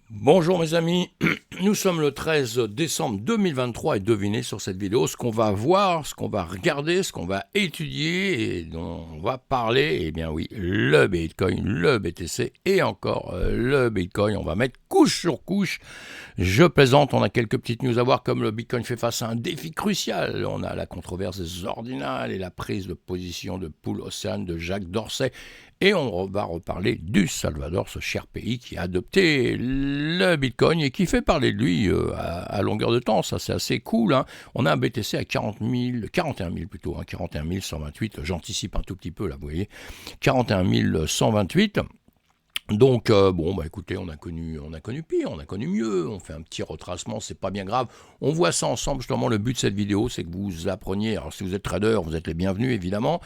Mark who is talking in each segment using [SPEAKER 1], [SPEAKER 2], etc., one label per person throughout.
[SPEAKER 1] Bonjour mes amis, nous sommes le 13 décembre 2023 et devinez sur cette vidéo ce qu'on va voir, ce qu'on va regarder, ce qu'on va étudier et dont on va parler. Eh bien oui, le Bitcoin, le BTC et encore le Bitcoin, on va mettre couche sur couche. Je plaisante, on a quelques petites news à voir comme le Bitcoin fait face à un défi crucial. On a la controverse des ordinals et la prise de position de Paul Océane de Jacques Dorsey. Et on va reparler du Salvador, ce cher pays qui a adopté le Bitcoin et qui fait parler de lui à longueur de temps. Ça, c'est assez cool. Hein. On a un BTC à 41 000 plutôt, hein, 41 128. J'anticipe un tout petit peu là, vous voyez. 41 128. Donc, écoutez, on a connu pire, on a connu mieux, on fait un petit retracement, c'est pas bien grave. On voit ça ensemble, justement, le but de cette vidéo, c'est que vous appreniez, alors si vous êtes trader, vous êtes les bienvenus, évidemment.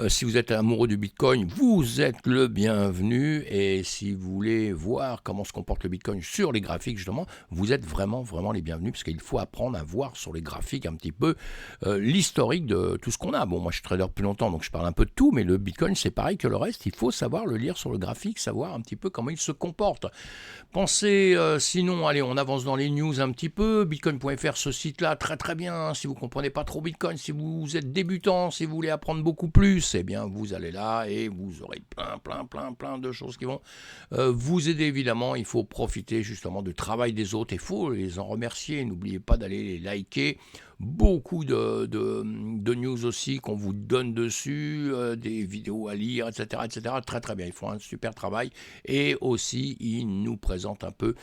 [SPEAKER 1] Si vous êtes amoureux du Bitcoin, vous êtes le bienvenu. Et si vous voulez voir comment se comporte le Bitcoin sur les graphiques, justement, vous êtes vraiment, vraiment les bienvenus, parce qu'il faut apprendre à voir sur les graphiques un petit peu l'historique de tout ce qu'on a. Bon, moi, je suis trader depuis longtemps, donc je parle un peu de tout, mais le Bitcoin, c'est pareil que le reste, il faut savoir le lire sur le graphique, savoir un petit peu comment il se comporte. Pensez, sinon, allez, on avance dans les news un petit peu. Bitcoin.fr, ce site-là, très très bien. Si vous ne comprenez pas trop Bitcoin, si vous êtes débutant, si vous voulez apprendre beaucoup plus, eh bien, vous allez là et vous aurez plein de choses qui vont vous aider, évidemment. Il faut profiter justement du travail des autres. Il faut les en remercier. N'oubliez pas d'aller les liker. Beaucoup de news aussi qu'on vous donne dessus, des vidéos à lire, etc. Très très bien, ils font un super travail. Et aussi, ils nous présentent un peu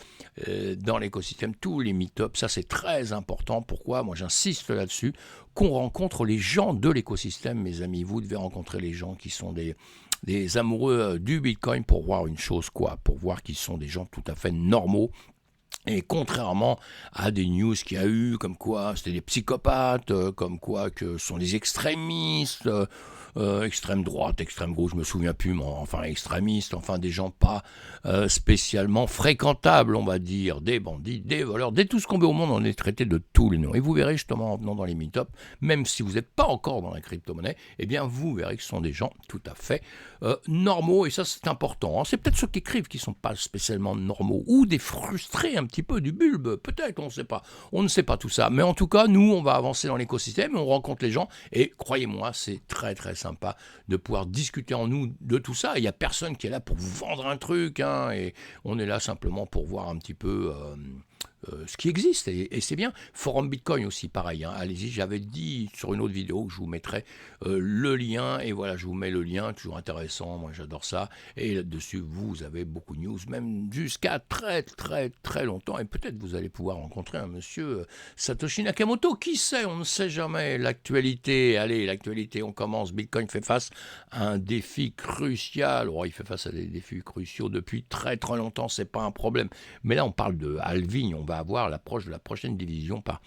[SPEAKER 1] dans l'écosystème tous les meet-ups. Ça, c'est très important. Pourquoi ? Moi, j'insiste là-dessus, qu'on rencontre les gens de l'écosystème, mes amis. Vous devez rencontrer les gens qui sont des amoureux du Bitcoin pour voir une chose, quoi. Pour voir qu'ils sont des gens tout à fait normaux. Et contrairement à des news qu'il y a eu, comme quoi c'était des psychopathes, comme quoi que ce sont des extrémistes, extrême droite, extrême gauche, je me souviens plus, mais enfin extrémistes, enfin des gens pas spécialement fréquentables, on va dire, des bandits, des voleurs, des tout ce qu'on veut au monde, on est traité de tous les noms. Et vous verrez justement en venant dans les meet-up, même si vous n'êtes pas encore dans la crypto-monnaie, eh bien vous verrez que ce sont des gens tout à fait normaux, et ça c'est important. Hein. C'est peut-être ceux qui écrivent qui sont pas spécialement normaux, ou des frustrés un petit peu du bulbe, peut-être, on ne sait pas. On ne sait pas tout ça, mais en tout cas, nous, on va avancer dans l'écosystème, on rencontre les gens, et croyez-moi, c'est très très sympa de pouvoir discuter en nous de tout ça. Il n'y a personne qui est là pour vous vendre un truc, hein, et on est là simplement pour voir un petit peu ce qui existe, et c'est bien. Forum Bitcoin aussi, pareil, hein. Allez-y, j'avais dit sur une autre vidéo que je vous mettrai le lien, et voilà, je vous mets le lien, toujours intéressant, moi j'adore ça, et là-dessus, vous avez beaucoup de news, même jusqu'à très très très longtemps, et peut-être vous allez pouvoir rencontrer un monsieur Satoshi Nakamoto, qui sait, on ne sait jamais. L'actualité, allez, l'actualité, on commence. Bitcoin fait face à un défi crucial. Oh, il fait face à des défis cruciaux depuis très très longtemps, c'est pas un problème. Mais là, on parle de halving, on va avoir l'approche de la prochaine division par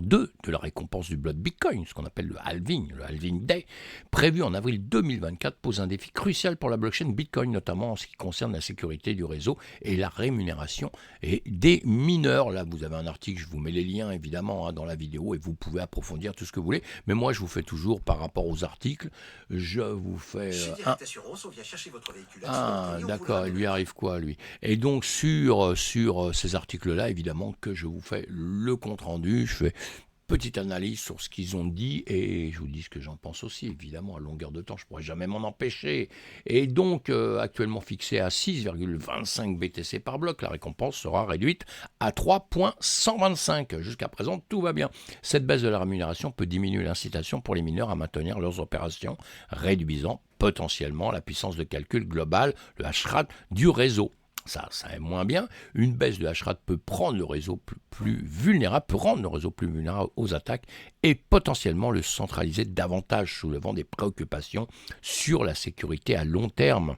[SPEAKER 1] deux de la récompense du Blood Bitcoin, ce qu'on appelle le halving day, prévu en avril 2024, pose un défi crucial pour la blockchain Bitcoin, notamment en ce qui concerne la sécurité du réseau et la rémunération et des mineurs. Là, vous avez un article, je vous mets les liens évidemment dans la vidéo et vous pouvez approfondir tout ce que vous voulez. Mais moi, je vous fais toujours par rapport aux articles, je vous fais
[SPEAKER 2] Assurance, on vient chercher votre véhicule
[SPEAKER 1] ah, d'accord, il lui arrive quoi, lui? Et donc, sur ces articles-là, évidemment, que je vous fais le compte-rendu, je fais petite analyse sur ce qu'ils ont dit et je vous dis ce que j'en pense aussi, évidemment, à longueur de temps, je ne pourrais jamais m'en empêcher. Et donc, actuellement fixé à 6,25 BTC par bloc, la récompense sera réduite à 3,125. Jusqu'à présent, tout va bien. Cette baisse de la rémunération peut diminuer l'incitation pour les mineurs à maintenir leurs opérations, réduisant potentiellement la puissance de calcul globale, le hash-rate du réseau. Ça est moins bien. Une baisse de hash-rate peut rendre le réseau plus vulnérable aux attaques et potentiellement le centraliser davantage, soulevant des préoccupations sur la sécurité à long terme.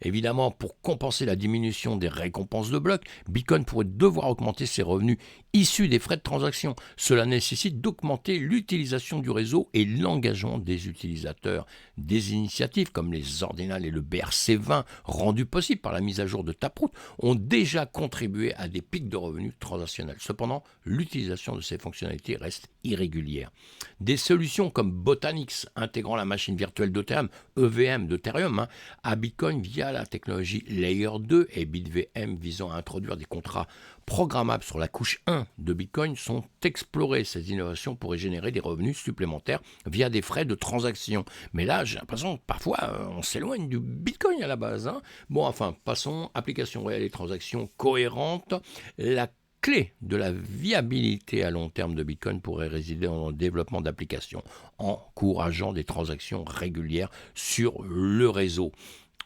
[SPEAKER 1] Évidemment, pour compenser la diminution des récompenses de blocs, Bitcoin pourrait devoir augmenter ses revenus issus des frais de transaction. Cela nécessite d'augmenter l'utilisation du réseau et l'engagement des utilisateurs. Des initiatives comme les Ordinals et le BRC20, rendues possibles par la mise à jour de Taproot, ont déjà contribué à des pics de revenus transactionnels. Cependant, l'utilisation de ces fonctionnalités reste irrégulière. Des solutions comme Botanix, intégrant la machine virtuelle d'Ethereum, EVM d'Ethereum, à Bitcoin, Bitcoin via la technologie Layer 2 et BitVM visant à introduire des contrats programmables sur la couche 1 de Bitcoin sont explorées. Ces innovations pourraient générer des revenus supplémentaires via des frais de transaction. Mais là, j'ai l'impression que parfois, on s'éloigne du Bitcoin à la base. Bon, enfin, passons. Application réelle et transactions cohérentes. La clé de la viabilité à long terme de Bitcoin pourrait résider dans le développement d'applications encourageant des transactions régulières sur le réseau.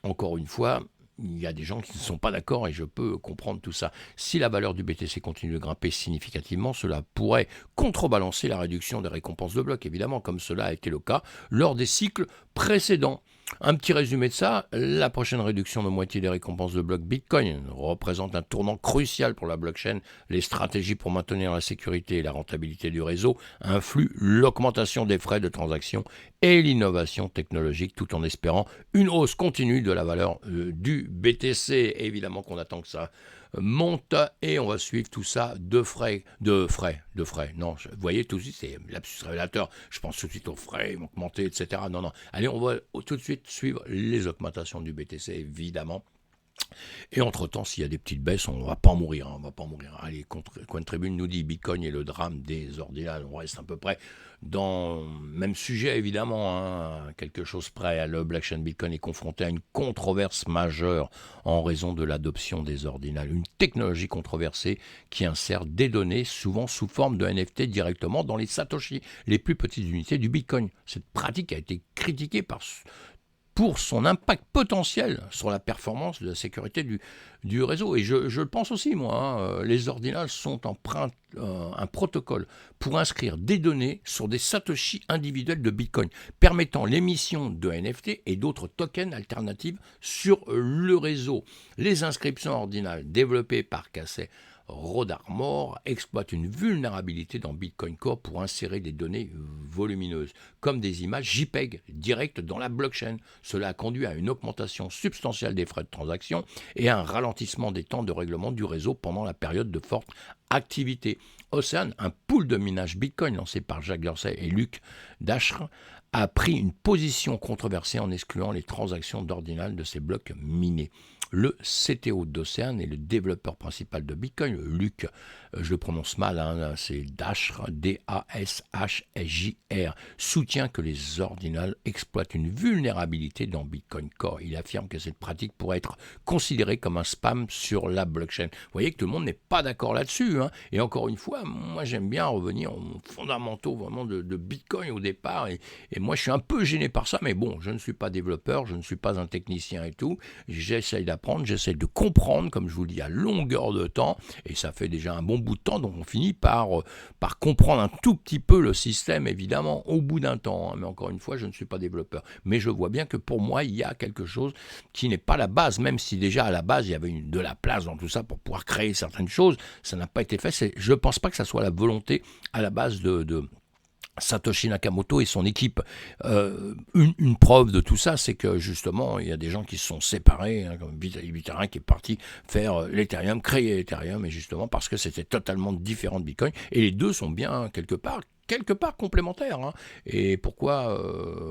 [SPEAKER 1] Encore une fois, il y a des gens qui ne sont pas d'accord et je peux comprendre tout ça. Si la valeur du BTC continue de grimper significativement, cela pourrait contrebalancer la réduction des récompenses de blocs, évidemment, comme cela a été le cas lors des cycles précédents. Un petit résumé de ça, la prochaine réduction de moitié des récompenses de blocs Bitcoin représente un tournant crucial pour la blockchain. Les stratégies pour maintenir la sécurité et la rentabilité du réseau influent l'augmentation des frais de transaction et l'innovation technologique, tout en espérant une hausse continue de la valeur du BTC. Évidemment qu'on attend que ça monte et on va suivre tout ça de frais. Non, vous voyez, tout de suite, c'est lapsus révélateur. Je pense tout de suite aux frais, ils vont augmenter, etc. Non. Allez, on va tout de suite suivre les augmentations du BTC, évidemment. Et entre-temps, s'il y a des petites baisses, on ne va pas en mourir. Allez, CoinTribune nous dit Bitcoin est le drame des ordinales. On reste à peu près dans le même sujet, évidemment. Quelque chose près. Le blockchain Bitcoin est confronté à une controverse majeure en raison de l'adoption des ordinales. Une technologie controversée qui insère des données, souvent sous forme de NFT, directement dans les Satoshi, les plus petites unités du Bitcoin. Cette pratique a été critiquée pour son impact potentiel sur la performance de la sécurité du réseau. Et je le pense aussi, moi. Les ordinals sont un protocole pour inscrire des données sur des satoshi individuels de Bitcoin, permettant l'émission de NFT et d'autres tokens alternatifs sur le réseau. Les inscriptions ordinales développées par Casey Rodarmor exploite une vulnérabilité dans Bitcoin Core pour insérer des données volumineuses, comme des images JPEG directes dans la blockchain. Cela a conduit à une augmentation substantielle des frais de transaction et à un ralentissement des temps de règlement du réseau pendant la période de forte activité. Ocean, un pool de minage Bitcoin lancé par Jack Dorsey et Luc Dashre, a pris une position controversée en excluant les transactions d'ordinal de ces blocs minés. Le CTO d'Ocean et le développeur principal de Bitcoin, Luc, je le prononce mal, c'est Dashre, D-A-S-H-J-R, soutient que les ordinals exploitent une vulnérabilité dans Bitcoin Core. Il affirme que cette pratique pourrait être considérée comme un spam sur la blockchain. Vous voyez que tout le monde n'est pas d'accord là-dessus. Et encore une fois, moi j'aime bien revenir aux fondamentaux vraiment de Bitcoin au départ. Et moi je suis un peu gêné par ça, mais bon, je ne suis pas développeur, je ne suis pas un technicien et tout. J'essaye d'apprendre, j'essaye de comprendre, comme je vous le dis, à longueur de temps. Et ça fait déjà un bon bout de temps, donc on finit par comprendre un tout petit peu le système, évidemment, au bout d'un temps. Mais encore une fois, je ne suis pas développeur. Mais je vois bien que pour moi, il y a quelque chose qui n'est pas la base, même si déjà à la base, il y avait de la place dans tout ça pour pouvoir créer certaines choses. Ça n'a pas été fait. Je ne pense pas que ça soit la volonté à la base de Satoshi Nakamoto et son équipe. Une preuve de tout ça, c'est que justement, il y a des gens qui se sont séparés, comme Vitaly Buterin qui est parti faire l'Ethereum, créer l'Ethereum, et justement parce que c'était totalement différent de Bitcoin, et les deux sont bien quelque part complémentaires. Et pourquoi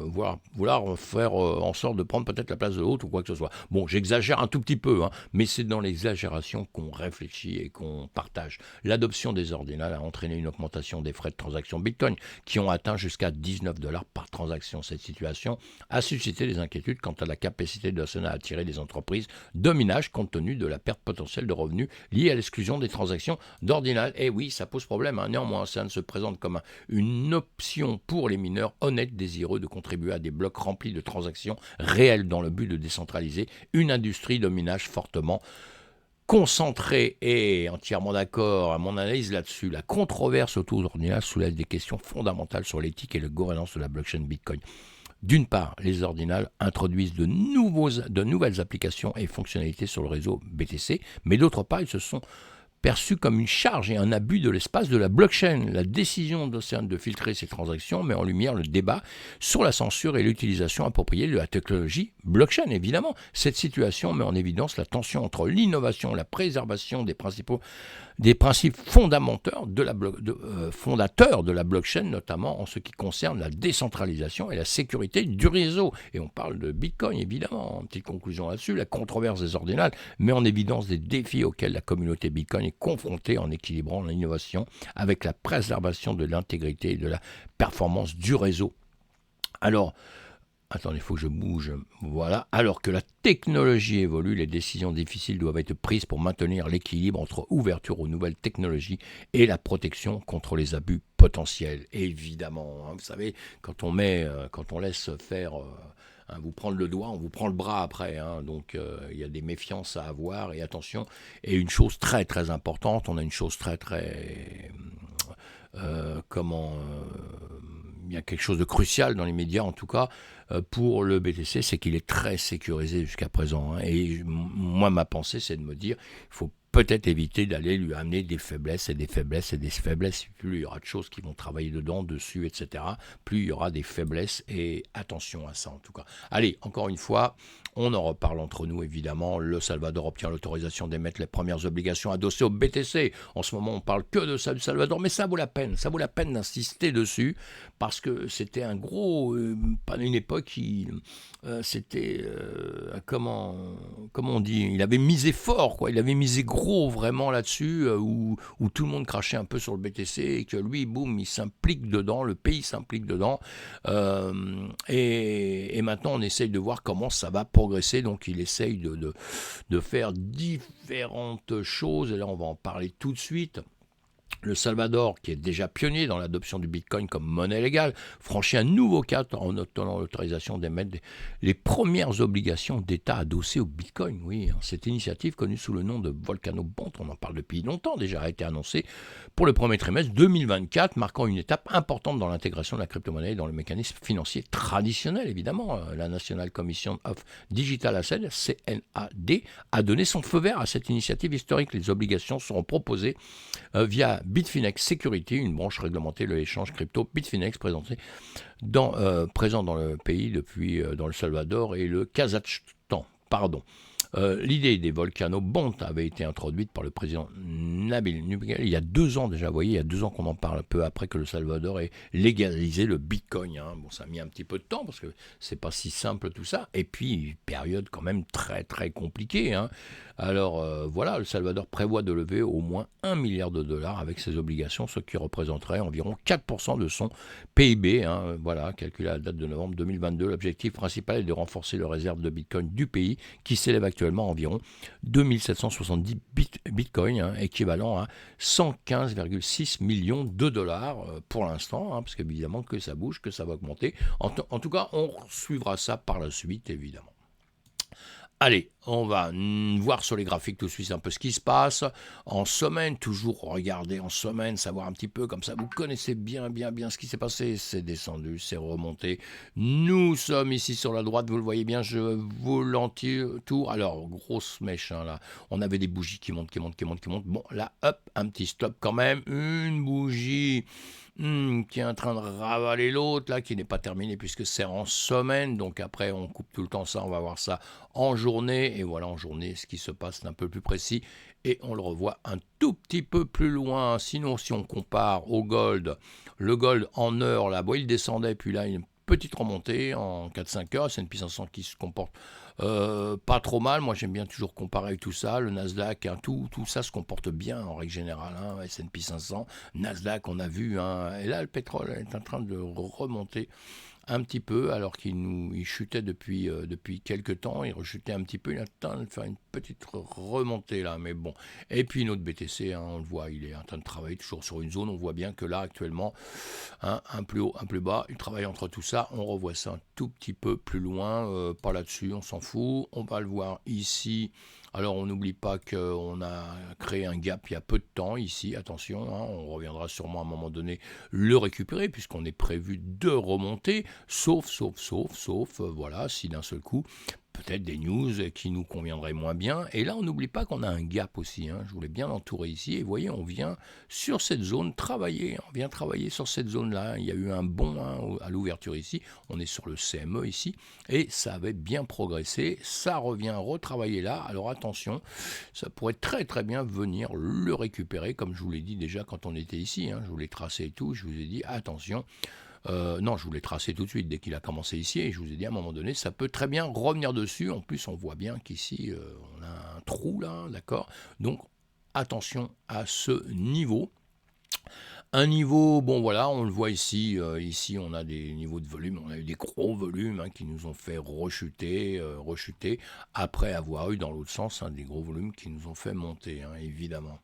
[SPEAKER 1] vouloir faire en sorte de prendre peut-être la place de l'autre ou quoi que ce soit. Bon, j'exagère un tout petit peu, mais c'est dans l'exagération qu'on réfléchit et qu'on partage. L'adoption des ordinals a entraîné une augmentation des frais de transaction Bitcoin qui ont atteint jusqu'à $19 par transaction. Cette situation a suscité des inquiétudes quant à la capacité de Ocean à attirer des entreprises de minage compte tenu de la perte potentielle de revenus liée à l'exclusion des transactions d'ordinal. Et oui, ça pose problème. Néanmoins, Ocean se présente comme une option pour les mineurs honnêtes désireux de contribuer à des blocs remplis de transactions réelles dans le but de décentraliser une industrie de minage fortement concentrée. Et entièrement d'accord à mon analyse là-dessus, la controverse autour d'ordinal soulève des questions fondamentales sur l'éthique et la gouvernance de la blockchain Bitcoin. D'une part, les ordinals introduisent de nouvelles applications et fonctionnalités sur le réseau BTC, mais d'autre part, ils se sont perçu comme une charge et un abus de l'espace de la blockchain. La décision d'Océane de filtrer ces transactions met en lumière le débat sur la censure et l'utilisation appropriée de la technologie blockchain. Évidemment, cette situation met en évidence la tension entre l'innovation et la préservation des principes fondateurs de la blockchain, notamment en ce qui concerne la décentralisation et la sécurité du réseau. Et on parle de Bitcoin, évidemment. En petite conclusion là-dessus, la controverse des ordinales met en évidence des défis auxquels la communauté Bitcoin est confrontée en équilibrant l'innovation avec la préservation de l'intégrité et de la performance du réseau. Alors, attendez, il faut que je bouge. Voilà. Alors que la technologie évolue, les décisions difficiles doivent être prises pour maintenir l'équilibre entre ouverture aux nouvelles technologies et la protection contre les abus potentiels. Évidemment, hein, vous savez, quand on laisse faire, vous prendre le doigt, on vous prend le bras après. Hein, donc, il y a des méfiances à avoir et attention. Et une chose très très importante, on a une chose très très il y a quelque chose de crucial dans les médias, en tout cas, pour le BTC, c'est qu'il est très sécurisé jusqu'à présent. Hein. Et moi, ma pensée, c'est de me dire, il faut peut-être éviter d'aller lui amener des faiblesses et des faiblesses et des faiblesses. Plus il y aura de choses qui vont travailler dedans, dessus, etc., plus il y aura des faiblesses. Et attention à ça, en tout cas. Allez, encore une fois, on en reparle entre nous, évidemment. Le Salvador obtient l'autorisation d'émettre les premières obligations adossées au BTC. En ce moment, on parle que de ça du Salvador, mais ça vaut la peine. Ça vaut la peine d'insister dessus, parce que c'était un gros... pendant une époque, comment on dit, il avait misé fort, quoi. Il avait misé gros vraiment là-dessus, où tout le monde crachait un peu sur le BTC, et que lui, boum, il s'implique dedans, le pays s'implique dedans. Et maintenant, on essaye de voir comment ça va progresser. Donc, il essaye de faire différentes choses. Et là, on va en parler tout de suite. Le Salvador, qui est déjà pionnier dans l'adoption du Bitcoin comme monnaie légale, franchit un nouveau cap en obtenant l'autorisation d'émettre les premières obligations d'État adossées au Bitcoin. Oui, cette initiative, connue sous le nom de Volcano Bond, on en parle depuis longtemps déjà, a été annoncée pour le premier trimestre 2024, marquant une étape importante dans l'intégration de la crypto-monnaie dans le mécanisme financier traditionnel. Évidemment, la National Commission of Digital Assets, CNAD, a donné son feu vert à cette initiative historique. Les obligations seront proposées via Bitfinex Security, une branche réglementée de l'échange crypto. Bitfinex présent dans le pays depuis dans le Salvador et le Kazakhstan. L'idée des Volcano Bonds avait été introduite par le président Nabil Bukele il y a 2 ans déjà. Vous voyez, il y a 2 ans qu'on en parle, un peu après que le Salvador ait légalisé le Bitcoin. Hein. Bon, ça a mis un petit peu de temps parce que c'est pas si simple tout ça. Et puis, période quand même très très compliquée. Hein. Alors voilà, le Salvador prévoit de lever au moins $1 milliard avec ses obligations, ce qui représenterait environ 4% de son PIB. Hein. Voilà, calculé à la date de novembre 2022. L'objectif principal est de renforcer les réserves de Bitcoin du pays, qui s'élève actuellement à environ 2770 Bitcoin, hein, équivalent à 115,6 millions de dollars pour l'instant, hein, parce qu'évidemment que ça bouge, que ça va augmenter. En tout cas, on suivra ça par la suite, évidemment. Allez, on va voir sur les graphiques tout de suite un peu ce qui se passe. En semaine, toujours regarder en semaine, savoir un petit peu, comme ça vous connaissez bien ce qui s'est passé. C'est descendu, c'est remonté. Nous sommes ici sur la droite, vous le voyez bien, je vous l'entoure. Alors, grosse mèche, hein, là. On avait des bougies qui montent. Bon, là, hop, un petit stop quand même. Une bougie qui est en train de ravaler l'autre, là, qui n'est pas terminé puisque c'est en semaine. Donc après, on coupe tout le temps ça, on va voir ça en journée. Et voilà, en journée, ce qui se passe est un peu plus précis. Et on le revoit un tout petit peu plus loin. Sinon, si on compare au gold, le gold en heure, là, bon, il descendait, puis là, une petite remontée en 4-5 heures. C'est une puissance 500 qui se comporte pas trop mal. Moi, j'aime bien toujours comparer tout ça. Le Nasdaq, hein, tout ça se comporte bien en règle générale. Hein, S&P 500, Nasdaq, on a vu. Hein, et là, le pétrole est en train de remonter un petit peu, alors qu'il chutait depuis quelques temps. Il rechutait un petit peu. Il est en train de faire une petite remontée là. Mais bon. Et puis notre BTC, hein, on le voit, il est en train de travailler toujours sur une zone. On voit bien que là, actuellement, hein, un plus haut, un plus bas. Il travaille entre tout ça. On revoit ça un tout petit peu plus loin. Pas là-dessus, on s'en fout. On va le voir ici. Alors, on n'oublie pas qu'on a créé un gap il y a peu de temps ici. Attention, hein, on reviendra sûrement à un moment donné le récupérer puisqu'on est prévu de remonter. Sauf, voilà, si d'un seul coup, peut-être des news qui nous conviendraient moins bien. Et là, on n'oublie pas qu'on a un gap aussi. Je voulais bien l'entourer ici. Et vous voyez, on vient sur cette zone travailler. On vient travailler sur cette zone-là. Il y a eu un bond à l'ouverture ici. On est sur le CME ici. Et ça avait bien progressé. Ça revient retravailler là. Alors attention, ça pourrait très très bien venir le récupérer, comme je vous l'ai dit déjà quand on était ici. Je vous l'ai tracé et tout. Je vous ai dit attention. Non, je vous l'ai tracé tout de suite dès qu'il a commencé ici et je vous ai dit à un moment donné, ça peut très bien revenir dessus. En plus, on voit bien qu'ici, on a un trou là, d'accord. Donc, attention à ce niveau. Un niveau, bon voilà, on le voit ici, ici on a des niveaux de volume, on a eu des gros volumes qui nous ont fait rechuter, après avoir eu dans l'autre sens des gros volumes qui nous ont fait monter, évidemment.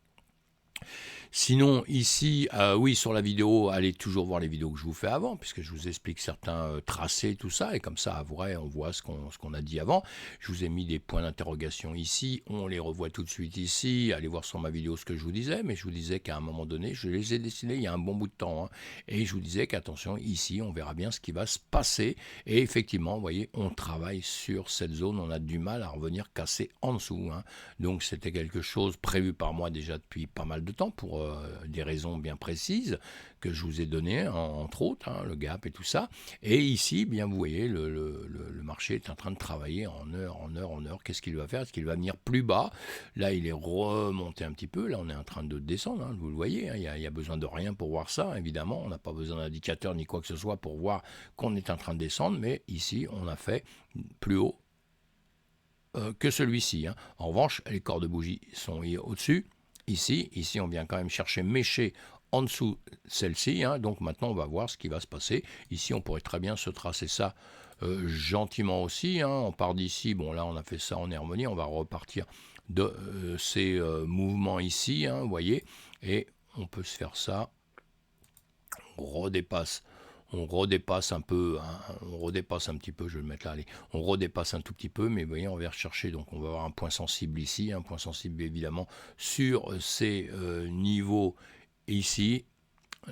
[SPEAKER 1] Sinon, ici, oui, sur la vidéo, allez toujours voir les vidéos que je vous fais avant, puisque je vous explique certains tracés, tout ça, et comme ça, à vrai, on voit ce qu'on a dit avant. Je vous ai mis des points d'interrogation ici, on les revoit tout de suite ici. Allez voir sur ma vidéo ce que je vous disais, mais je vous disais qu'à un moment donné, je les ai dessinés il y a un bon bout de temps, et je vous disais qu'attention, ici, on verra bien ce qui va se passer, et effectivement, vous voyez, on travaille sur cette zone, on a du mal à revenir casser en dessous, donc c'était quelque chose prévu par moi déjà depuis pas mal de temps, pour des raisons bien précises que je vous ai données, entre autres, le gap et tout ça. Et ici, bien vous voyez, le marché est en train de travailler en heure. Qu'est-ce qu'il va faire? Est-ce qu'il va venir plus bas? Là, il est remonté un petit peu. Là, on est en train de descendre, vous le voyez. Il y a besoin de rien pour voir ça, évidemment. On n'a pas besoin d'indicateur ni quoi que ce soit pour voir qu'on est en train de descendre. Mais ici, on a fait plus haut que celui-ci. En revanche, les corps de bougie sont au-dessus. Ici, on vient quand même chercher méché en dessous celle-ci, donc maintenant on va voir ce qui va se passer. Ici, on pourrait très bien se tracer ça gentiment aussi, on part d'ici, bon là on a fait ça en harmonie, on va repartir de ces mouvements ici, vous voyez, et on peut se faire ça, on redépasse un peu, on redépasse un petit peu, je vais le mettre là, allez, on redépasse un tout petit peu, mais vous voyez, on va rechercher, donc on va avoir un point sensible ici, un point sensible évidemment sur ces niveaux ici.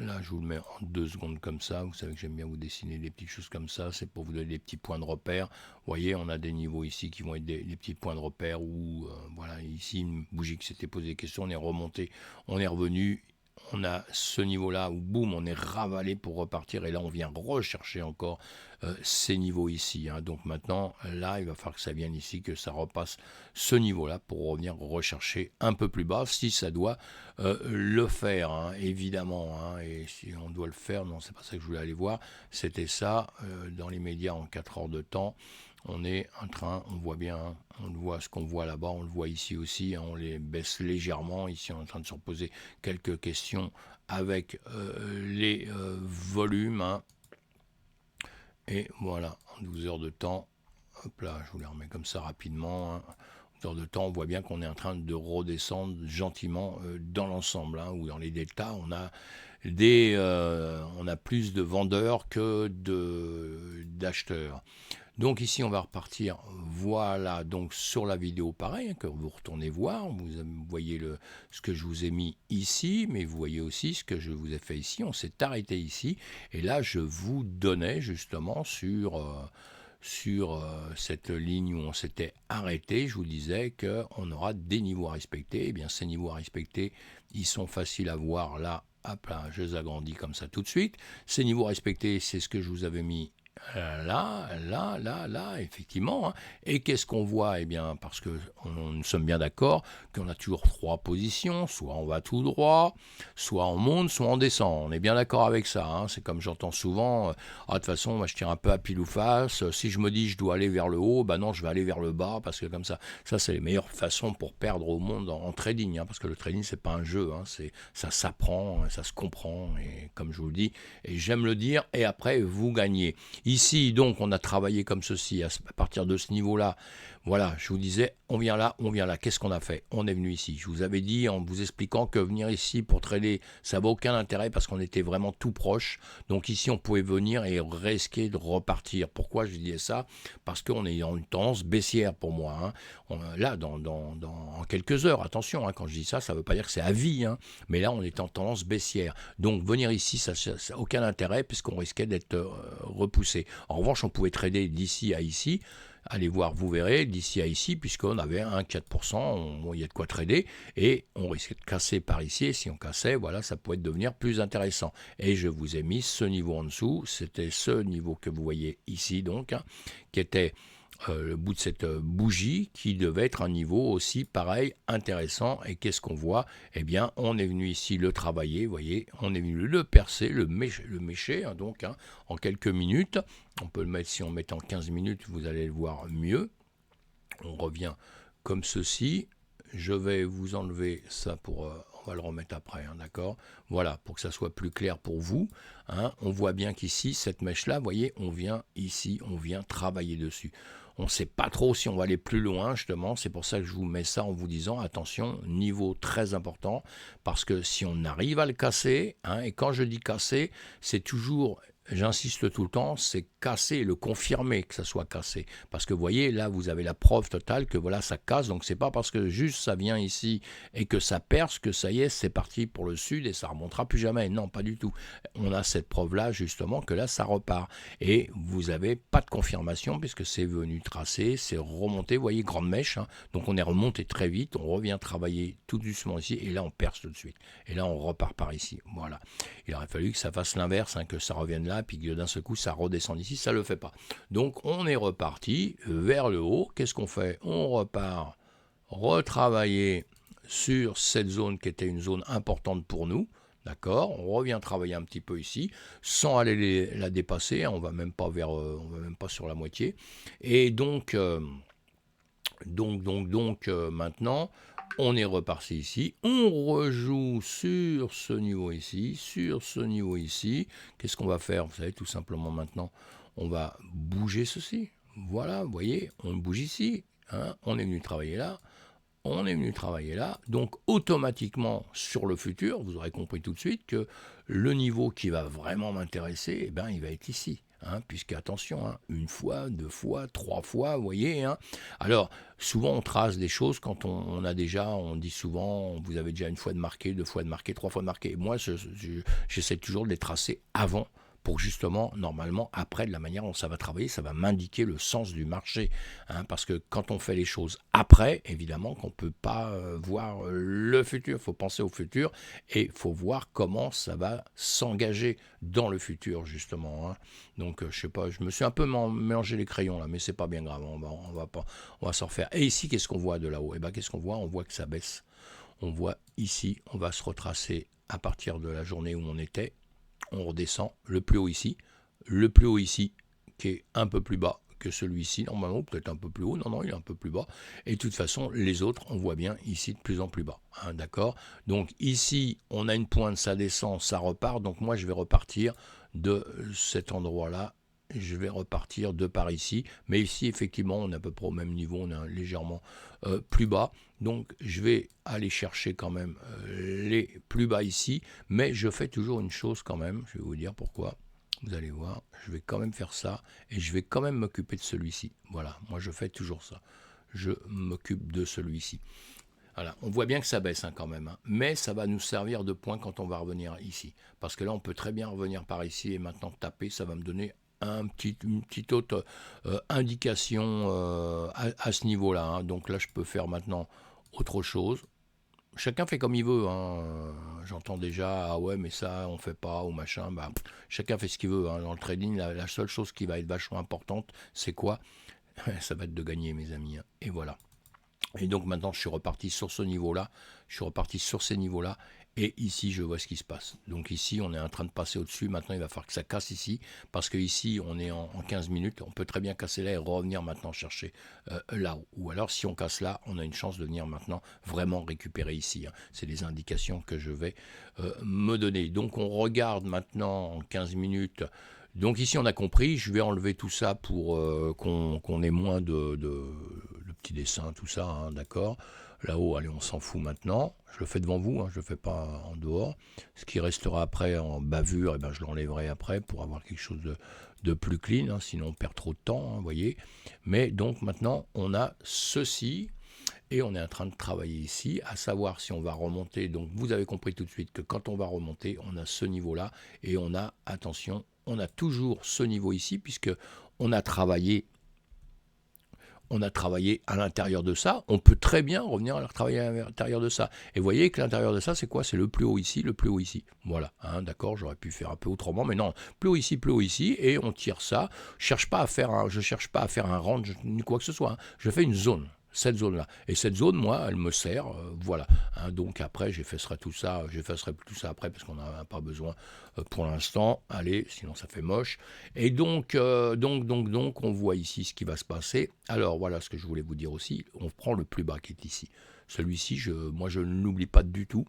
[SPEAKER 1] Là, je vous le mets en 2 secondes comme ça. Vous savez que j'aime bien vous dessiner des petites choses comme ça. C'est pour vous donner des petits points de repère. Vous voyez, on a des niveaux ici qui vont être des petits points de repère où, voilà, ici, une bougie qui s'était posé des questions, on est remonté, on est revenu. On a ce niveau-là où, boum, on est ravalé pour repartir. Et là, on vient rechercher encore ces niveaux ici. Donc maintenant, là, il va falloir que ça vienne ici, que ça repasse ce niveau-là pour revenir rechercher un peu plus bas, si ça doit le faire, évidemment. Et si on doit le faire, non, c'est pas ça que je voulais aller voir. C'était ça, dans les médias en 4 heures de temps. On est en train, on voit bien, on le voit, ce qu'on voit là-bas, on le voit ici aussi, on les baisse légèrement. Ici, on est en train de se reposer quelques questions avec les volumes. Et voilà, en 12 heures de temps, hop là, je vous les remets comme ça rapidement. 12 heures de temps, on voit bien qu'on est en train de redescendre gentiment dans l'ensemble, ou dans les deltas, on a plus de vendeurs que d'acheteurs. Donc ici, on va repartir, voilà, donc sur la vidéo, pareil, que vous retournez voir, vous voyez ce que je vous ai mis ici, mais vous voyez aussi ce que je vous ai fait ici, on s'est arrêté ici, et là, je vous donnais justement sur cette ligne où on s'était arrêté, je vous disais qu'on aura des niveaux à respecter. Eh bien, ces niveaux à respecter, ils sont faciles à voir là, hop là, je les agrandis comme ça tout de suite. Ces niveaux à respecter, c'est ce que je vous avais mis là, effectivement. Et qu'est-ce qu'on voit? Eh bien, parce que nous sommes bien d'accord qu'on a toujours 3 positions, soit on va tout droit, soit on monte, soit on descend. On est bien d'accord avec ça. C'est comme j'entends souvent, de toute façon, moi je tire un peu à pile ou face. Si je me dis je dois aller vers le haut, non, je vais aller vers le bas, parce que comme ça, c'est les meilleures façons pour perdre au monde en trading, parce que le trading, c'est pas un jeu, ça s'apprend, ça se comprend, et comme je vous le dis, et j'aime le dire, et après, vous gagnez. Ici, donc, on a travaillé comme ceci, à partir de ce niveau-là. Voilà, je vous disais, on vient là. Qu'est-ce qu'on a fait? On est venu ici. Je vous avais dit, en vous expliquant que venir ici pour trader, ça n'avait aucun intérêt parce qu'on était vraiment tout proche. Donc ici, on pouvait venir et risquer de repartir. Pourquoi je disais ça? Parce qu'on est dans une tendance baissière pour moi. Là, en quelques heures, attention, quand je dis ça, ça ne veut pas dire que c'est à vie. Mais là, on est en tendance baissière. Donc venir ici, ça n'a aucun intérêt puisqu'on risquait d'être repoussé. En revanche, on pouvait trader d'ici à ici. Allez voir, vous verrez, d'ici à ici, puisqu'on avait un 4%, il y a de quoi trader, et on risquait de casser par ici, et si on cassait, voilà, ça pourrait devenir plus intéressant. Et je vous ai mis ce niveau en dessous, c'était ce niveau que vous voyez ici, donc, hein, qui était le bout de cette bougie, qui devait être un niveau aussi pareil, intéressant. Et qu'est-ce qu'on voit? Eh bien, on est venu ici le travailler, vous voyez, on est venu le percer, le mécher, hein, donc, hein, en quelques minutes. On peut le mettre, si on met en 15 minutes, vous allez le voir mieux. On revient comme ceci. Je vais vous enlever ça pour... on va le remettre après, hein, d'accord? Voilà, pour que ça soit plus clair pour vous. Hein. On voit bien qu'ici, cette mèche-là, vous voyez, on vient ici, on vient travailler dessus. On ne sait pas trop si on va aller plus loin, justement. C'est pour ça que je vous mets ça en vous disant, attention, niveau très important, parce que si on arrive à le casser, hein, et quand je dis casser, c'est toujours... J'insiste tout le temps, c'est casser et le confirmer que ça soit cassé. Parce que vous voyez, là, vous avez la preuve totale que voilà, ça casse. Donc, c'est pas parce que juste ça vient ici et que ça perce que ça y est, c'est parti pour le sud et ça remontera plus jamais. Non, pas du tout. On a cette preuve-là, justement, que là, ça repart. Et vous n'avez pas de confirmation puisque c'est venu tracer, c'est remonté. Vous voyez, grande mèche. Hein. Donc, on est remonté très vite. On revient travailler tout doucement ici et là, on perce tout de suite. Et là, on repart par ici. Voilà. Il aurait fallu que ça fasse l'inverse, hein, que ça revienne là, puis que d'un seul coup, ça redescende ici. Ça ne le fait pas. Donc, on est reparti vers le haut. Qu'est-ce qu'on fait? On repart retravailler sur cette zone qui était une zone importante pour nous. D'accord, on revient travailler un petit peu ici, sans aller la dépasser, hein, on va même pas on va même pas sur la moitié. Et donc maintenant, on est reparti ici, on rejoue sur ce niveau ici, sur ce niveau ici. Qu'est-ce qu'on va faire? Vous savez, tout simplement maintenant, on va bouger ceci. Voilà, vous voyez, on bouge ici, hein, on est venu travailler là. On est venu travailler là, donc automatiquement sur le futur, vous aurez compris tout de suite que le niveau qui va vraiment m'intéresser, eh ben, il va être ici. Hein, puisque attention, hein, une fois, deux fois, trois fois, vous voyez. Hein. Alors, souvent on trace des choses quand on a déjà, on dit souvent, vous avez déjà une fois de marqué, deux fois de marqué, trois fois de marqué. Moi, j'essaie toujours de les tracer avant, pour justement, normalement, après, de la manière dont ça va travailler, ça va m'indiquer le sens du marché. Hein, parce que quand on fait les choses après, évidemment qu'on ne peut pas voir le futur. Il faut penser au futur et il faut voir comment ça va s'engager dans le futur, justement. Hein. Donc, je sais pas, je me suis un peu mélangé les crayons là, mais c'est pas bien grave, on va s'en refaire. Et ici, qu'est-ce qu'on voit de là-haut? Eh ben, qu'est-ce qu'on voit? On voit que ça baisse. On voit ici, on va se retracer à partir de la journée où on était. On redescend le plus haut ici, qui est un peu plus bas que celui-ci, normalement, peut-être un peu plus haut, non, il est un peu plus bas, et de toute façon, les autres, on voit bien ici de plus en plus bas, hein, d'accord? Donc ici, on a une pointe, ça descend, ça repart, donc moi je vais repartir de cet endroit-là, je vais repartir de par ici, mais ici, effectivement, on est à peu près au même niveau, on est légèrement plus bas, donc je vais aller chercher quand même les plus bas ici, mais je fais toujours une chose quand même, je vais vous dire pourquoi, vous allez voir, je vais quand même faire ça, et je vais quand même m'occuper de celui-ci, voilà, moi je fais toujours ça, je m'occupe de celui-ci. Voilà, on voit bien que ça baisse hein, quand même, hein, mais ça va nous servir de point quand on va revenir ici, parce que là on peut très bien revenir par ici et maintenant taper, ça va me donner une petite autre indication à ce niveau-là. Hein. Donc là, je peux faire maintenant autre chose. Chacun fait comme il veut. Hein. J'entends déjà, ah ouais, mais ça, on fait pas, ou machin. Bah, chacun fait ce qu'il veut. Hein. Dans le trading, la seule chose qui va être vachement importante, c'est quoi? Ça va être de gagner, mes amis. Hein. Et voilà. Et donc maintenant, je suis reparti sur ce niveau-là. Je suis reparti sur ces niveaux-là. Et ici, je vois ce qui se passe. Donc ici, on est en train de passer au-dessus. Maintenant, il va falloir que ça casse ici. Parce que ici, on est en 15 minutes. On peut très bien casser là et revenir maintenant chercher là-haut. Ou alors, si on casse là, on a une chance de venir maintenant vraiment récupérer ici. Hein. C'est les indications que je vais me donner. Donc, on regarde maintenant en 15 minutes. Donc ici, on a compris. Je vais enlever tout ça pour qu'on ait moins de petits dessins, tout ça. Hein, d'accord. Là-haut, allez, on s'en fout maintenant. Je le fais devant vous, hein, je ne le fais pas en dehors. Ce qui restera après en bavure, eh ben, je l'enlèverai après pour avoir quelque chose de plus clean, hein, sinon on perd trop de temps, vous voyez. Mais donc maintenant, on a ceci et on est en train de travailler ici, à savoir si on va remonter. Donc vous avez compris tout de suite que quand on va remonter, on a ce niveau-là et on a, attention, on a toujours ce niveau ici puisque on a travaillé on a travaillé à l'intérieur de ça, on peut très bien revenir à travailler à l'intérieur de ça. Et vous voyez que l'intérieur de ça, c'est quoi? C'est le plus haut ici, le plus haut ici. Voilà, hein, d'accord, j'aurais pu faire un peu autrement, mais non, plus haut ici, et on tire ça. Je cherche pas à faire un range ni quoi que ce soit, hein. Je fais une zone. Cette zone-là. Et cette zone, moi, elle me sert, voilà. Hein, donc après, j'effacerai tout ça après parce qu'on n'en a pas besoin pour l'instant. Allez, sinon ça fait moche. Et donc, on voit ici ce qui va se passer. Alors voilà ce que je voulais vous dire aussi. On prend le plus bas qui est ici. Celui-ci, moi, je ne l'oublie pas du tout.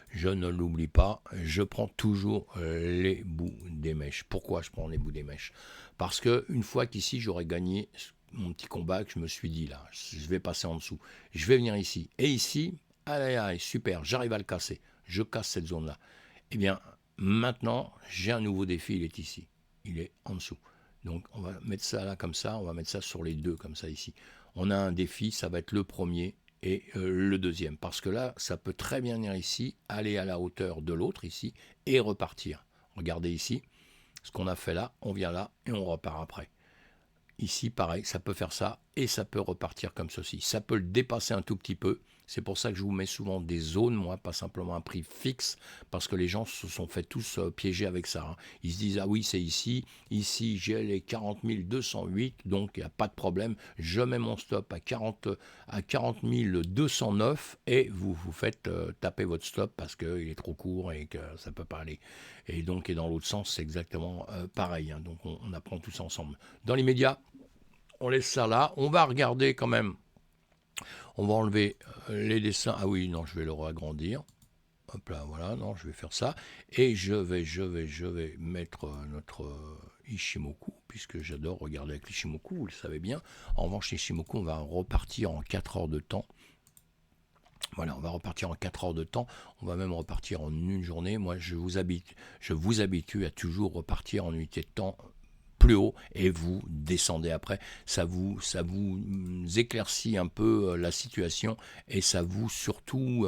[SPEAKER 1] Je ne l'oublie pas, je prends toujours les bouts des mèches. Pourquoi je prends les bouts des mèches? Parce qu'une fois qu'ici j'aurais gagné mon petit combat, que je me suis dit là, je vais passer en dessous, je vais venir ici. Et ici, allez, super, j'arrive à le casser. Je casse cette zone-là. Eh bien, maintenant, j'ai un nouveau défi, il est ici. Il est en dessous. Donc, on va mettre ça là comme ça, on va mettre ça sur les deux comme ça ici. On a un défi, ça va être le premier et le deuxième. Parce que là, ça peut très bien venir ici, aller à la hauteur de l'autre ici et repartir. Regardez ici, ce qu'on a fait là, on vient là et on repart après. Ici, pareil, ça peut faire ça et ça peut repartir comme ceci. Ça peut le dépasser un tout petit peu. C'est pour ça que je vous mets souvent des zones, moi, pas simplement un prix fixe, parce que les gens se sont fait tous piéger avec ça. Hein. Ils se disent, ah oui, c'est ici, j'ai les 40 208, donc il n'y a pas de problème. Je mets mon stop à 40 209 et vous faites taper votre stop parce qu'il est trop court et que ça ne peut pas aller. Et donc, et dans l'autre sens, c'est exactement pareil. Hein. Donc, on apprend tous ensemble. Dans l'immédiat, on laisse ça là. On va regarder quand même. On va enlever les dessins. Ah oui, non, je vais le agrandir. Hop là, voilà, non, je vais faire ça. Et je vais mettre notre Ishimoku, puisque j'adore regarder avec l'Ishimoku, vous le savez bien. En revanche, l'Ishimoku, on va repartir en 4 heures de temps. Voilà, on va repartir en 4 heures de temps. On va même repartir en une journée. Moi, je vous habitue à toujours repartir en unité de temps plus haut et vous descendez après. Ça vous éclaircit un peu la situation et ça vous surtout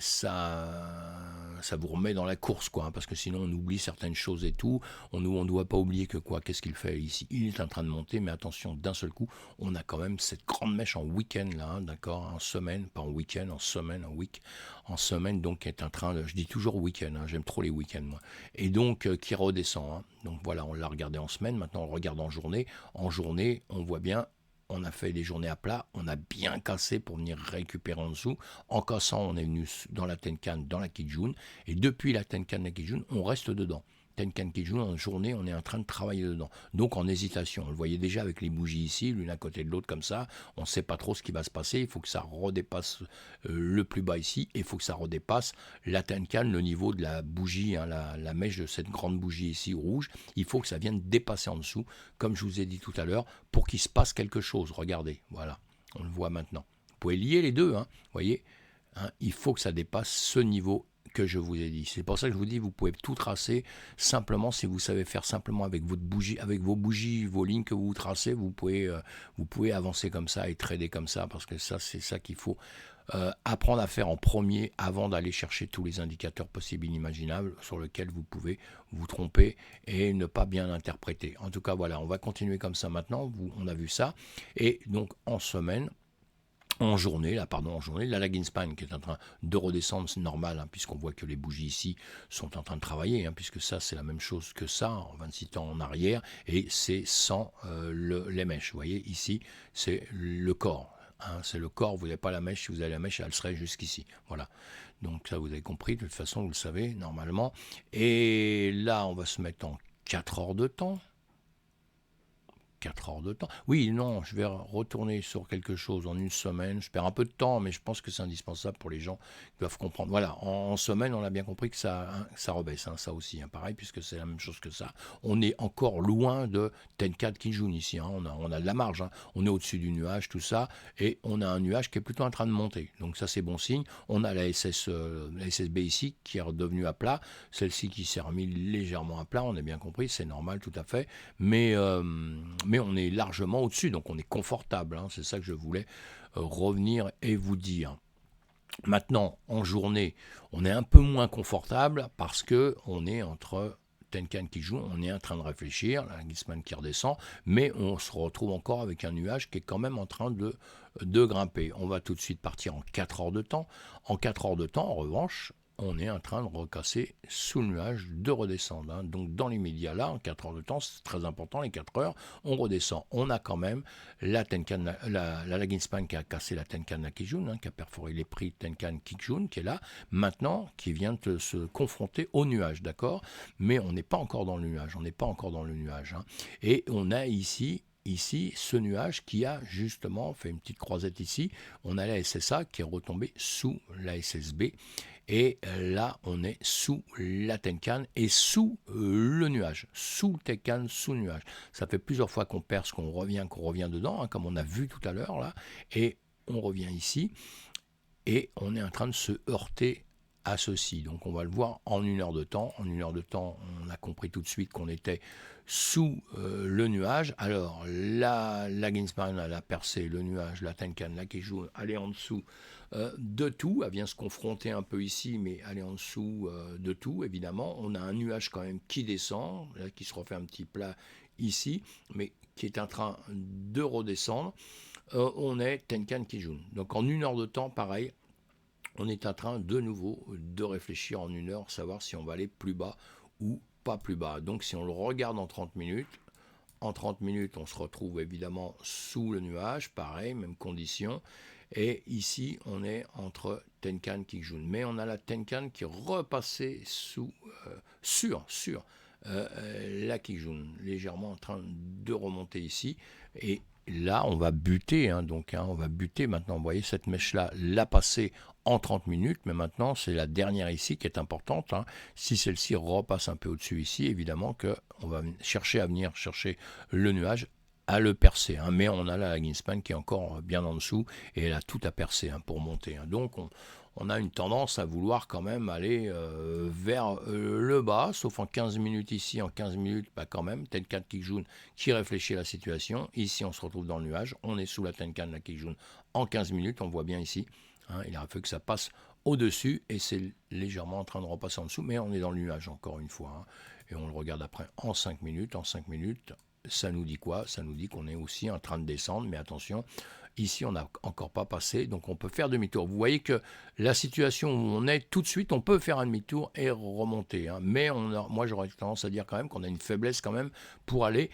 [SPEAKER 1] ça vous remet dans la course quoi, hein, parce que sinon on oublie certaines choses et tout. On ne doit pas oublier que quoi, qu'est-ce qu'il fait ici? Il est en train de monter, mais attention, d'un seul coup, on a quand même cette grande mèche en week-end là, hein, d'accord, en semaine, pas en week-end, en semaine, en semaine, donc qui est en train de, je dis toujours week-end, hein, j'aime trop les week-ends moi, et donc qui redescend. Hein. Donc voilà, on l'a regardé en semaine, maintenant on le regarde en journée. En journée, on voit bien, on a fait des journées à plat, on a bien cassé pour venir récupérer en dessous. En cassant, on est venu dans la Tenkan, dans la Kijun, et depuis la Tenkan, la Kijun, on reste dedans. Tenkan Kijun, en journée, on est en train de travailler dedans. Donc en hésitation, on le voyait déjà avec les bougies ici, l'une à côté de l'autre comme ça, on ne sait pas trop ce qui va se passer, il faut que ça redépasse le plus bas ici, et il faut que ça redépasse la Tenkan, le niveau de la bougie, hein, la mèche de cette grande bougie ici rouge, il faut que ça vienne dépasser en dessous, comme je vous ai dit tout à l'heure, pour qu'il se passe quelque chose. Regardez, voilà, on le voit maintenant. Vous pouvez lier les deux, hein, voyez, hein, il faut que ça dépasse ce niveau que je vous ai dit. C'est pour ça que je vous dis, vous pouvez tout tracer simplement si vous savez faire simplement avec votre bougie, avec vos bougies, vos lignes que vous tracez, vous pouvez avancer comme ça et trader comme ça, parce que ça, c'est ça qu'il faut apprendre à faire en premier avant d'aller chercher tous les indicateurs possibles et inimaginables sur lesquels vous pouvez vous tromper et ne pas bien interpréter. En tout cas, voilà, on va continuer comme ça maintenant. On a vu ça. Et donc, en semaine, en journée, la lagging span qui est en train de redescendre, c'est normal, hein, puisqu'on voit que les bougies ici sont en train de travailler, hein, puisque ça c'est la même chose que ça, en 26 temps en arrière, et c'est sans les mèches. Vous voyez, ici, c'est le corps. Hein, c'est le corps, vous n'avez pas la mèche, si vous avez la mèche, elle serait jusqu'ici. Voilà. Donc ça, vous avez compris, de toute façon, vous le savez, normalement. Et là, on va se mettre en 4 heures de temps. 4 heures de temps. Oui, non, je vais retourner sur quelque chose en une semaine. Je perds un peu de temps, mais je pense que c'est indispensable pour les gens qui doivent comprendre. Voilà, en semaine, on a bien compris que ça rebaisse, hein, ça aussi, hein, pareil, puisque c'est la même chose que ça. On est encore loin de Tenkan Kijun ici, hein, on a de la marge, hein. On est au-dessus du nuage, tout ça, et on a un nuage qui est plutôt en train de monter. Donc ça, c'est bon signe. On a la SSB ici, qui est redevenue à plat, celle-ci qui s'est remise légèrement à plat, on a bien compris, c'est normal, tout à fait, mais on est largement au-dessus, donc on est confortable, hein, c'est ça que je voulais revenir et vous dire. Maintenant, en journée, on est un peu moins confortable parce que on est entre Tenkan qui joue, on est en train de réfléchir, la Ginspan qui redescend, mais on se retrouve encore avec un nuage qui est quand même en train de grimper. On va tout de suite partir en 4 heures de temps. En 4 heures de temps, en revanche, on est en train de recasser sous le nuage, de redescendre. Hein. Donc dans l'immédiat là, en 4 heures de temps, c'est très important, les 4 heures, on redescend. On a quand même la Tenkan, la Ginspan qui a cassé la Tenkan Nakijun, hein, qui a perforé les prix Tenkan Kijun, qui est là, maintenant, qui vient de se confronter au nuage, d'accord? Mais on n'est pas encore dans le nuage, hein. Et on a ici, ce nuage qui a justement fait une petite croisette ici. On a la SSA qui est retombée sous la SSB. Et là, on est sous la Tenkan et sous le nuage. Sous le Tenkan, sous le nuage. Ça fait plusieurs fois qu'on perce, qu'on revient dedans, hein, comme on a vu tout à l'heure là. Et on revient ici. Et on est en train de se heurter à ceci. Donc on va le voir en 1 heure de temps. En 1 heure de temps, on a compris tout de suite qu'on était sous le nuage. Alors la Ginspan, elle a percé le nuage, la Tenkan, la Kijun, elle est en dessous de tout. Elle vient se confronter un peu ici, mais elle est en dessous de tout, évidemment. On a un nuage quand même qui descend, là, qui se refait un petit plat ici, mais qui est en train de redescendre. On est Tenkan Kijun. Donc en 1 heure de temps, pareil, on est en train de nouveau de réfléchir en 1 heure, savoir si on va aller plus bas ou pas plus bas. Donc si on le regarde en 30 minutes, on se retrouve évidemment sous le nuage, pareil, même condition. Et ici, on est entre Tenkan Kijun. Mais on a la Tenkan qui est repassée sur la Kijun, légèrement en train de remonter ici. Et là, on va buter, hein, donc on va buter maintenant. Vous voyez, cette mèche-là l'a passée en 30 minutes, mais maintenant, c'est la dernière ici qui est importante. Hein. Si celle-ci repasse un peu au-dessus ici, évidemment qu'on va chercher le nuage à le percer. Hein. Mais on a là la Ginspan qui est encore bien en dessous et elle a tout à percer pour monter. Hein. Donc, on a une tendance à vouloir quand même aller vers le bas, sauf en 15 minutes ici, en 15 minutes, quand même, Tenkan Kijun qui réfléchit à la situation. Ici, on se retrouve dans le nuage, on est sous la Tenkan, la Kijun en 15 minutes, on voit bien ici. Hein, il a fallu que ça passe au-dessus et c'est légèrement en train de repasser en dessous, mais on est dans le nuage encore une fois. Hein, et on le regarde après en 5 minutes. En 5 minutes, ça nous dit quoi? Ça nous dit qu'on est aussi en train de descendre, mais attention, ici on n'a encore pas passé, donc on peut faire demi-tour. Vous voyez que la situation où on est, tout de suite, on peut faire un demi-tour et remonter. Hein. Mais moi j'aurais tendance à dire quand même qu'on a une faiblesse quand même pour aller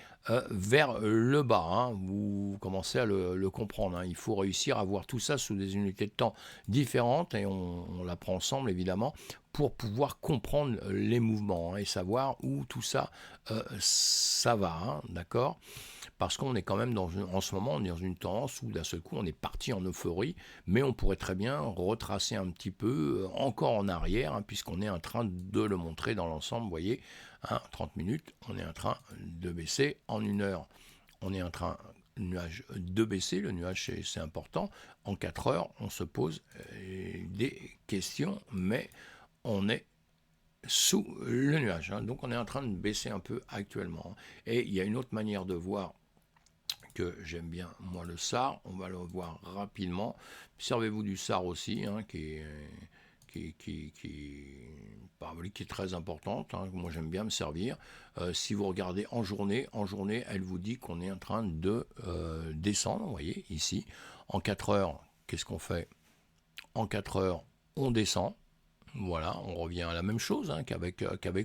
[SPEAKER 1] vers le bas. Hein. Vous commencez à le comprendre. Hein. Il faut réussir à voir tout ça sous des unités de temps différentes et on l'apprend ensemble évidemment pour pouvoir comprendre les mouvements et savoir où tout ça, ça va, hein, d'accord ? Parce qu'on est quand même en ce moment, on est dans une tendance où d'un seul coup on est parti en euphorie, mais on pourrait très bien retracer un petit peu encore en arrière, hein, puisqu'on est en train de le montrer dans l'ensemble, vous voyez, hein, 30 minutes, on est en train de baisser en 1 heure. On est en train le nuage de baisser, le nuage c'est important, en 4 heures on se pose des questions, mais on est sous le nuage, hein. Donc on est en train de baisser un peu actuellement. Et il y a une autre manière de voir que j'aime bien, moi, le SAR, on va le voir rapidement. Servez-vous du SAR aussi, hein, qui est très importante, hein. Moi j'aime bien me servir. Si vous regardez en journée, elle vous dit qu'on est en train de descendre, vous voyez, ici. En 4 heures, qu'est-ce qu'on fait? En 4 heures, on descend. Voilà, on revient à la même chose, hein, qu'avec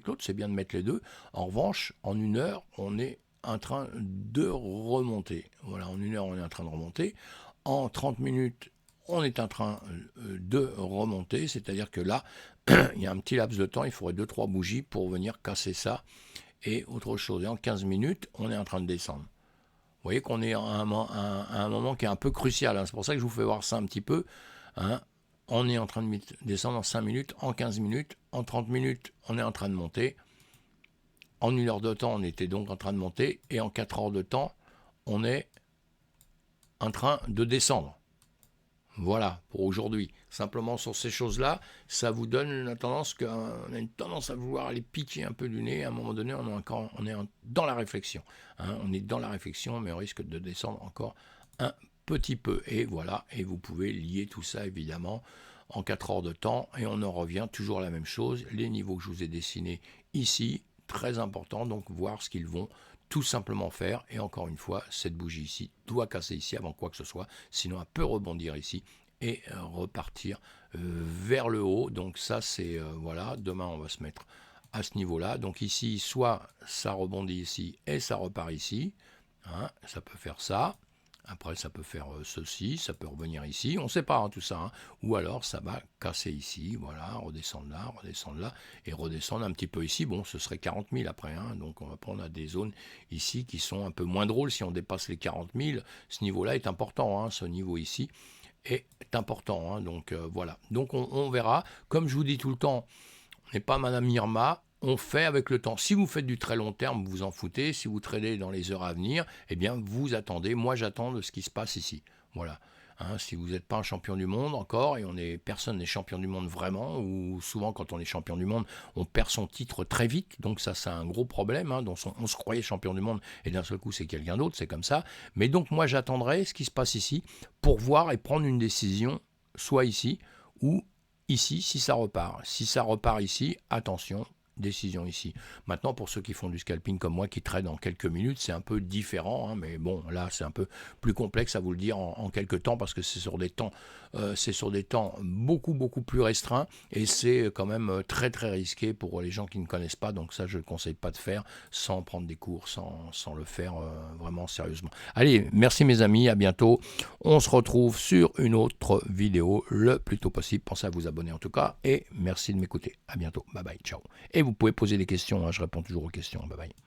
[SPEAKER 1] l'autre, c'est bien de mettre les deux. En revanche, en 1 heure, on est en train de remonter. Voilà, en 1 heure, on est en train de remonter. En 30 minutes, on est en train de remonter, c'est-à-dire que là, il y a un petit laps de temps, il faudrait 2-3 bougies pour venir casser ça et autre chose. Et en 15 minutes, on est en train de descendre. Vous voyez qu'on est à un moment qui est un peu crucial, hein. C'est pour ça que je vous fais voir ça un petit peu, hein. On est en train de descendre en 5 minutes, en 15 minutes, en 30 minutes, on est en train de monter. En 1 heure de temps, on était donc en train de monter. Et en 4 heures de temps, on est en train de descendre. Voilà, pour aujourd'hui. Simplement sur ces choses-là, ça vous donne la tendance qu'on a une tendance à vouloir aller piquer un peu du nez. À un moment donné, on est dans la réflexion. Hein, on est dans la réflexion, mais on risque de descendre encore un petit peu. Et voilà, et vous pouvez lier tout ça, évidemment, en 4 heures de temps. Et on en revient toujours à la même chose. Les niveaux que je vous ai dessinés ici, très important, donc voir ce qu'ils vont tout simplement faire. Et encore une fois, cette bougie ici doit casser ici avant quoi que ce soit, sinon elle peut rebondir ici et repartir vers le haut. Donc ça c'est, voilà, demain on va se mettre à ce niveau-là. Donc ici, soit ça rebondit ici et ça repart ici, hein, ça peut faire ça. Après, ça peut faire ceci, ça peut revenir ici, on ne sait pas hein, tout ça. Hein. Ou alors, ça va casser ici, voilà, redescendre là, et redescendre un petit peu ici. Bon, ce serait 40 000 après, hein, donc on va prendre à des zones ici qui sont un peu moins drôles. Si on dépasse les 40 000, ce niveau-là est important, hein, ce niveau ici est important. Hein, donc voilà, donc on verra. Comme je vous dis tout le temps, on n'est pas Madame Irma, on fait avec le temps. Si vous faites du très long terme, vous vous en foutez. Si vous tradez dans les heures à venir, eh bien, vous attendez. Moi, j'attends de ce qui se passe ici. Voilà. Hein, si vous n'êtes pas un champion du monde encore, et personne n'est champion du monde vraiment, ou souvent quand on est champion du monde, on perd son titre très vite. Donc ça, c'est un gros problème. Hein, donc on se croyait champion du monde et d'un seul coup, c'est quelqu'un d'autre. C'est comme ça. Mais donc moi, j'attendrai ce qui se passe ici pour voir et prendre une décision, soit ici ou ici, si ça repart. Si ça repart ici, attention, décision ici. Maintenant, pour ceux qui font du scalping comme moi, qui tradent en quelques minutes, c'est un peu différent, hein, mais bon, là, c'est un peu plus complexe à vous le dire en quelques temps, parce que c'est sur des temps beaucoup, beaucoup plus restreints, et c'est quand même très, très risqué pour les gens qui ne connaissent pas, donc ça, je ne conseille pas de faire sans prendre des cours, sans le faire vraiment sérieusement. Allez, merci mes amis, à bientôt. On se retrouve sur une autre vidéo le plus tôt possible. Pensez à vous abonner en tout cas, et merci de m'écouter. À bientôt, bye bye, ciao. Et vous pouvez poser des questions, hein, je réponds toujours aux questions. Bye bye.